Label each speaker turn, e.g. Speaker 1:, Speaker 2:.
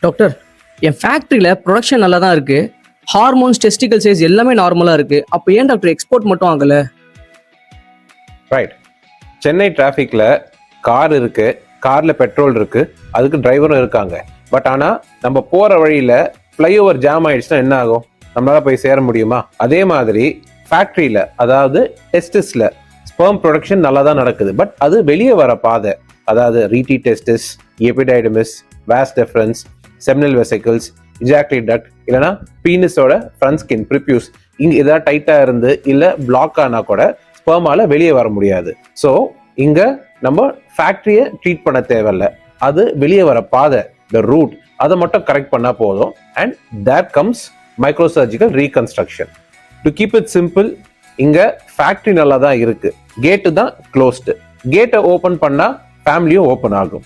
Speaker 1: Doctor, என் ஃபேக்ட்ரியில் production நல்லா தான் இருக்கு. ஹார்மோன்ஸ், டெஸ்டிக்கல் சைஸ் எல்லாமே நார்மலாக இருக்கு. அப்போ ஏன் டாக்டர் எக்ஸ்போர்ட் மட்டும் ஆகலை?
Speaker 2: ரைட். சென்னை டிராஃபிக்ல கார் இருக்கு, கார்ல பெட்ரோல் இருக்கு, அதுக்கு டிரைவரும் இருக்காங்க. பட் ஆனா நம்ம போற வழியில ஃப்ளைஓவர் ஜாம் ஆயிடுச்சுன்னா என்ன ஆகும்? நம்மளால போய் சேர முடியுமா? அதே மாதிரி ஃபேக்ட்ரியில, அதாவது டெஸ்டிஸ்ல ஸ்பெர்ம் ப்ரொடக்ஷன் நல்லா தான் நடக்குது. பட் அது வெளியே வர பாதை, அதாவது rete testis, epididymis, vas deferens, seminal vesicles, ejaculate duct, இல்லைன்னா பீனிஸோட ஃப்ரண்ட் ஸ்கின், ப்ரிப்யூஸ், இங்க ஏதாவது டைட்டா இருந்து இல்ல பிளாக் ஆனா கூட ஸ்பெர்மால வெளியே வர முடியாது. ஸோ இங்க நம்ம ஃபேக்டரியை ட்ரீட் பண்ண தேவையில்ல, அது வெளியே வர பாதை, த ரூட், அதை மட்டும் கரெக்ட் பண்ணா போதும். And that comes microsurgical reconstruction. To keep it simple, இங்க ஃபேக்டரி நல்லா தான் இருக்கு, கேட்டு தான் க்ளோஸ்டு. கேட்டை ஓப்பன் பண்ணா ஃபேமிலியும் ஓப்பன் ஆகும்.